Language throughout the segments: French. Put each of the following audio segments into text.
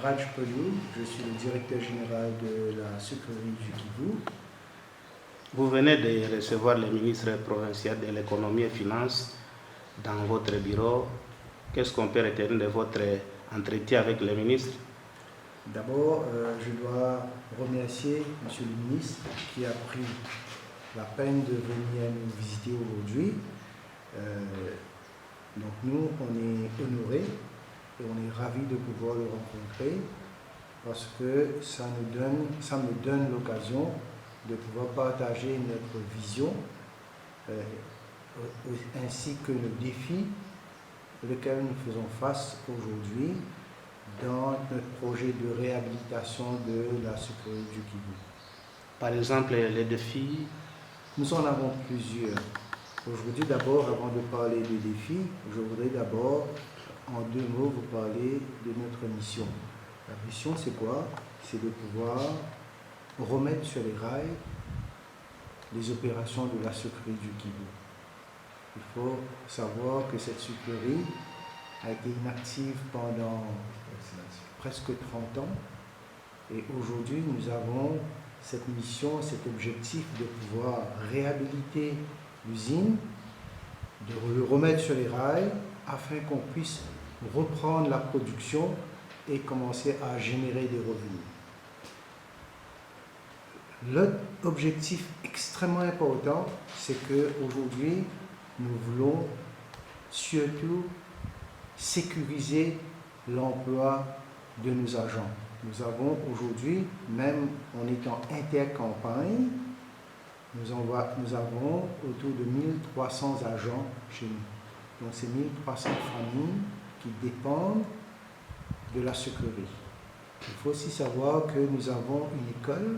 Raj Pelou, je suis le directeur général de la sucrerie du Kivu. Vous venez de recevoir le ministre provincial de l'économie et finances dans votre bureau. Qu'est-ce qu'on peut retenir de votre entretien avec le ministre? D'abord, je dois remercier M. le ministre qui a pris la peine de venir nous visiter aujourd'hui. Donc nous, on est honorés et on est ravis de pouvoir le rencontrer parce que ça me donne l'occasion de pouvoir partager notre vision ainsi que le défi auquel nous faisons face aujourd'hui dans notre projet de réhabilitation de la sucrerie du Kivu. Par exemple, les défis? Nous en avons plusieurs. Aujourd'hui, d'abord, avant de parler des défis, je voudrais d'abord, en 2 mots, vous parler de notre mission. La mission, c'est quoi? C'est de pouvoir remettre sur les rails les opérations de la sucrerie du Kivu. Il faut savoir que cette sucrerie a été inactive pendant presque 30 ans et aujourd'hui, nous avons cette mission, cet objectif de pouvoir réhabiliter l'usine, de le remettre sur les rails afin qu'on puisse reprendre la production et commencer à générer des revenus. L'autre objectif extrêmement important, c'est qu'aujourd'hui, nous voulons surtout sécuriser l'emploi de nos agents. Nous avons aujourd'hui, même en étant intercampagne, nous avons autour de 1300 agents chez nous. Donc c'est 1300 familles qui dépendent de la sucrerie. Il faut aussi savoir que nous avons une école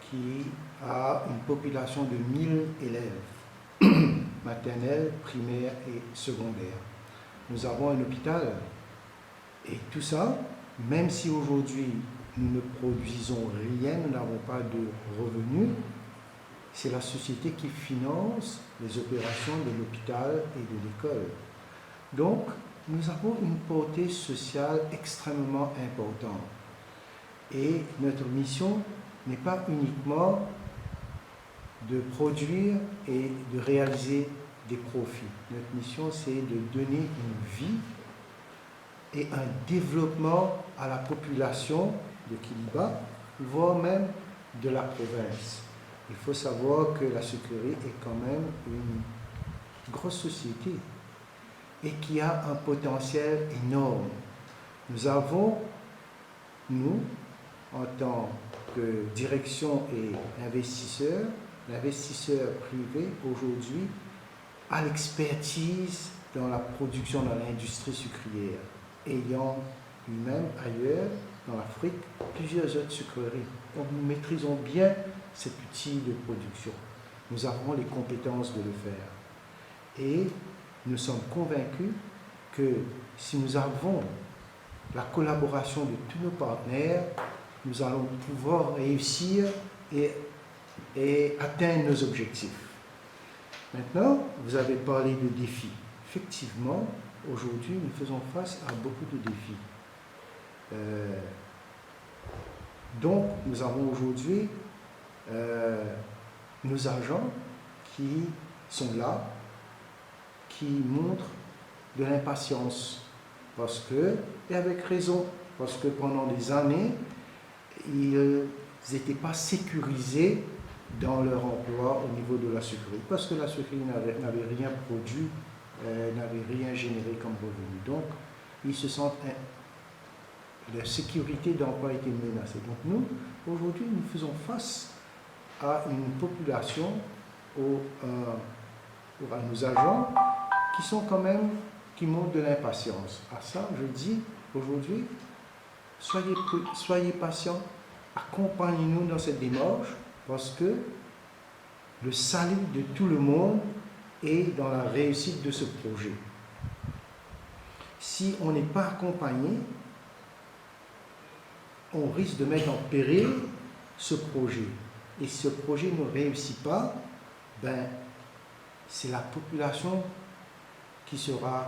qui a une population de 1000 élèves, maternelle, primaire et secondaire. Nous avons un hôpital et tout ça, même si aujourd'hui nous ne produisons rien, nous n'avons pas de revenus, c'est la société qui finance les opérations de l'hôpital et de l'école. Donc, nous avons une portée sociale extrêmement importante. Et notre mission n'est pas uniquement de produire et de réaliser des profits. Notre mission, c'est de donner une vie et un développement à la population de Kiliba, voire même de la province. Il faut savoir que la sucrerie est quand même une grosse société et qui a un potentiel énorme. Nous avons, nous, en tant que direction et investisseur, l'investisseur privé aujourd'hui a l'expertise dans la production dans l'industrie sucrière, ayant lui-même ailleurs, dans l'Afrique, plusieurs autres sucreries. Donc nous maîtrisons bien cet outil de production. Nous avons les compétences de le faire. Et nous sommes convaincus que si nous avons la collaboration de tous nos partenaires, nous allons pouvoir réussir et atteindre nos objectifs. Maintenant, vous avez parlé de défis. Effectivement, aujourd'hui, nous faisons face à beaucoup de défis. Donc, nous avons aujourd'hui nos agents qui sont là, qui montrent de l'impatience, et avec raison, parce que pendant des années, ils n'étaient pas sécurisés dans leur emploi au niveau de la sucrerie, parce que la sucrerie n'avait rien produit, n'avait rien généré comme revenu. Donc, ils se sentent, la sécurité d'emploi était menacée. Donc nous, aujourd'hui, nous faisons face à une population, à nos agents, qui sont quand même, qui montrent de l'impatience. À ça, je dis, aujourd'hui, soyez patients, accompagnez-nous dans cette démarche, parce que le salut de tout le monde est dans la réussite de ce projet. Si on n'est pas accompagné, on risque de mettre en péril ce projet. Et si ce projet ne réussit pas, c'est la population qui sera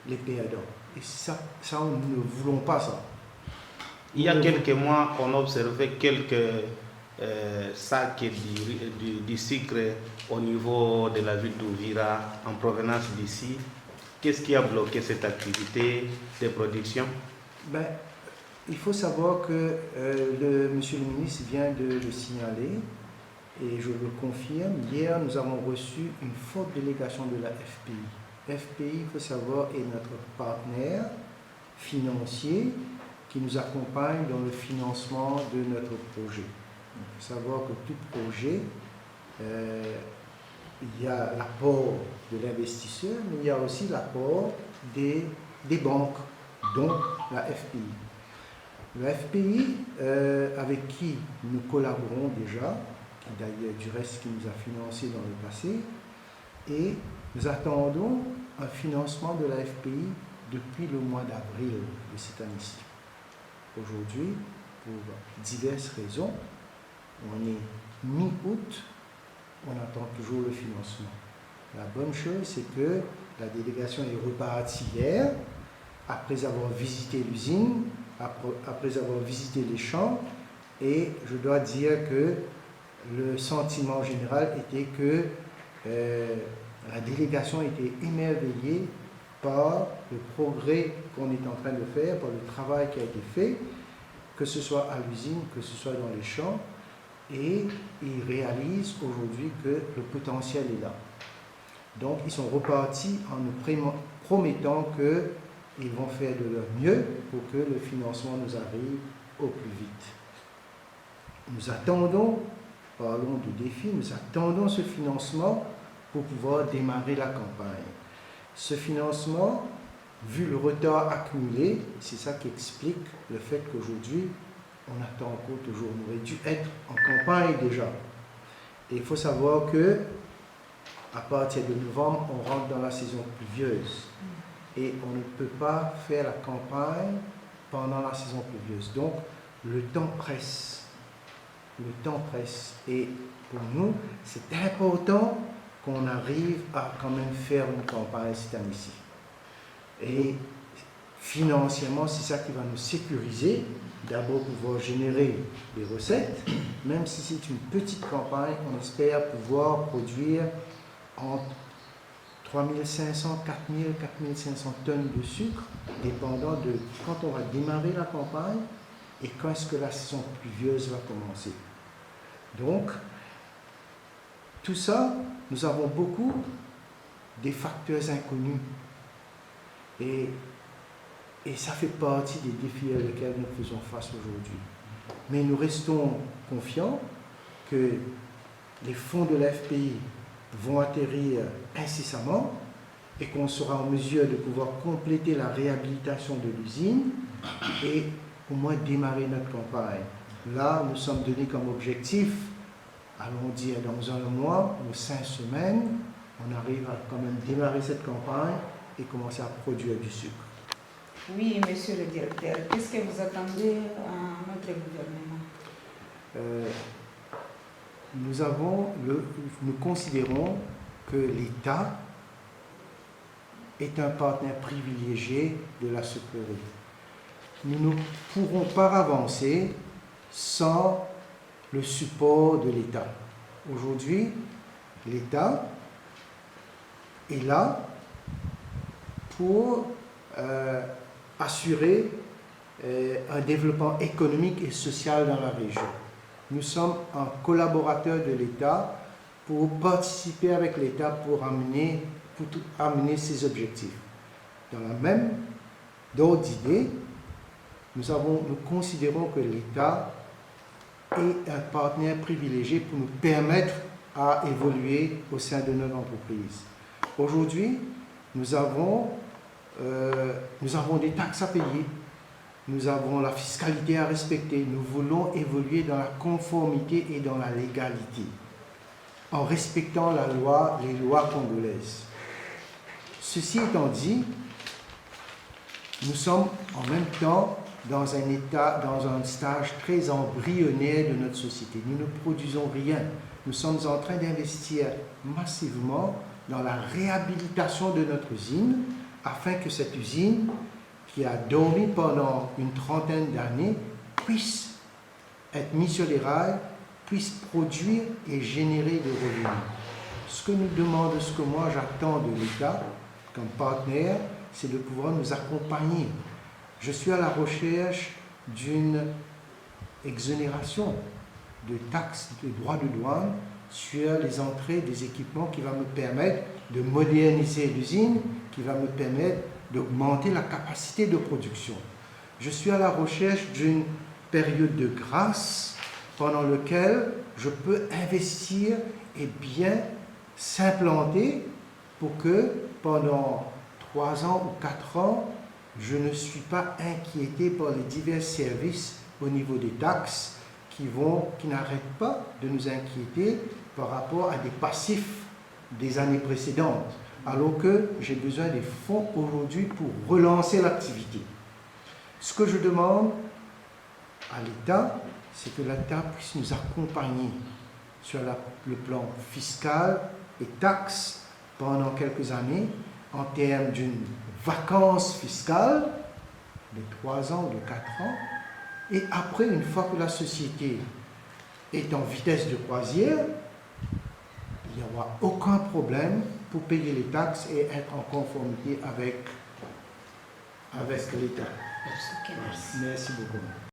les perdants. Et ça, nous ne voulons pas ça. Il y a quelques mois, on observait quelques sacs du sucre au niveau de la ville d'Ouvira en provenance d'ici. Qu'est-ce qui a bloqué cette activité de production? Ben, il faut savoir que monsieur le ministre vient de le signaler et je le confirme. Hier, nous avons reçu une forte délégation de la FPI. FPI, il faut savoir, est notre partenaire financier qui nous accompagne dans le financement de notre projet. Il faut savoir que tout projet, il y a l'apport de l'investisseur, mais il y a aussi l'apport des banques, dont la FPI. La FPI, avec qui nous collaborons déjà, qui d'ailleurs du reste qui nous a financé dans le passé, et nous attendons un financement de la FPI depuis le mois d'avril de cette année-ci. Aujourd'hui, pour diverses raisons, on est mi-août, on attend toujours le financement. La bonne chose, c'est que la délégation est repartie hier, après avoir visité l'usine, après avoir visité les champs, et je dois dire que le sentiment général était que la délégation était émerveillée par le progrès qu'on est en train de faire, par le travail qui a été fait, que ce soit à l'usine, que ce soit dans les champs, et ils réalisent aujourd'hui que le potentiel est là. Donc ils sont repartis en nous promettant qu'ils vont faire de leur mieux pour que le financement nous arrive au plus vite. Nous attendons, parlons de défi, nous attendons ce financement pour pouvoir démarrer la campagne. Ce financement, vu le retard accumulé, c'est ça qui explique le fait qu'aujourd'hui, on attend encore toujours. On aurait dû être en campagne déjà. Et il faut savoir que à partir de novembre, on rentre dans la saison pluvieuse. Et on ne peut pas faire la campagne pendant la saison pluvieuse. Donc, le temps presse. Le temps presse. Et pour nous, c'est important qu'on arrive à quand même faire une campagne cette année-ci. Et financièrement, c'est ça qui va nous sécuriser. D'abord, pouvoir générer des recettes. Même si c'est une petite campagne, on espère pouvoir produire entre 3500, 4000, 4500 tonnes de sucre, dépendant de quand on va démarrer la campagne et quand est-ce que la saison pluvieuse va commencer. Donc, tout ça, nous avons beaucoup des facteurs inconnus. Et ça fait partie des défis auxquels nous faisons face aujourd'hui. Mais nous restons confiants que les fonds de l'FPI vont atterrir incessamment et qu'on sera en mesure de pouvoir compléter la réhabilitation de l'usine et au moins démarrer notre campagne. Là, nous sommes donnés comme objectif, allons dire dans un mois ou 5 semaines, on arrive à quand même démarrer cette campagne et commencer à produire du sucre. Oui, monsieur le directeur, qu'est-ce que vous attendez à notre gouvernement? Nous considérons que l'État est un partenaire privilégié de la sucrerie. Nous ne pourrons pas avancer sans le support de l'État. Aujourd'hui, l'État est là pour assurer un développement économique et social dans la région. Nous sommes un collaborateur de l'État pour participer avec l'État pour amener ses objectifs. Dans la même ordre d'idée, nous considérons que l'État est un partenaire privilégié pour nous permettre à évoluer au sein de notre entreprise. Aujourd'hui, nous avons des taxes à payer, nous avons la fiscalité à respecter, nous voulons évoluer dans la conformité et dans la légalité, en respectant les lois congolaises. Ceci étant dit, nous sommes en même temps dans un stage très embryonnaire de notre société. Nous ne produisons rien. Nous sommes en train d'investir massivement dans la réhabilitation de notre usine, afin que cette usine, qui a dormi pendant une trentaine d'années, puisse être mis sur les rails, puisse produire et générer des revenus. Ce que nous demandons, ce que moi j'attends de l'État comme partenaire, c'est de pouvoir nous accompagner. Je suis à la recherche d'une exonération de taxes, de droits de douane sur les entrées des équipements qui va me permettre de moderniser l'usine, qui va me permettre d'augmenter la capacité de production. Je suis à la recherche d'une période de grâce pendant laquelle je peux investir et bien s'implanter pour que pendant 3 ans ou 4 ans, je ne suis pas inquiété par les divers services au niveau des taxes qui n'arrêtent pas de nous inquiéter par rapport à des passifs des années précédentes, alors que j'ai besoin des fonds aujourd'hui pour relancer l'activité. Ce que je demande à l'État, c'est que l'État puisse nous accompagner sur le plan fiscal et taxes pendant quelques années en termes d'une vacance fiscale de 3 ans ou de 4 ans. Et après, une fois que la société est en vitesse de croisière, il n'y aura aucun problème pour payer les taxes et être en conformité avec l'État. Ok, merci. Merci beaucoup.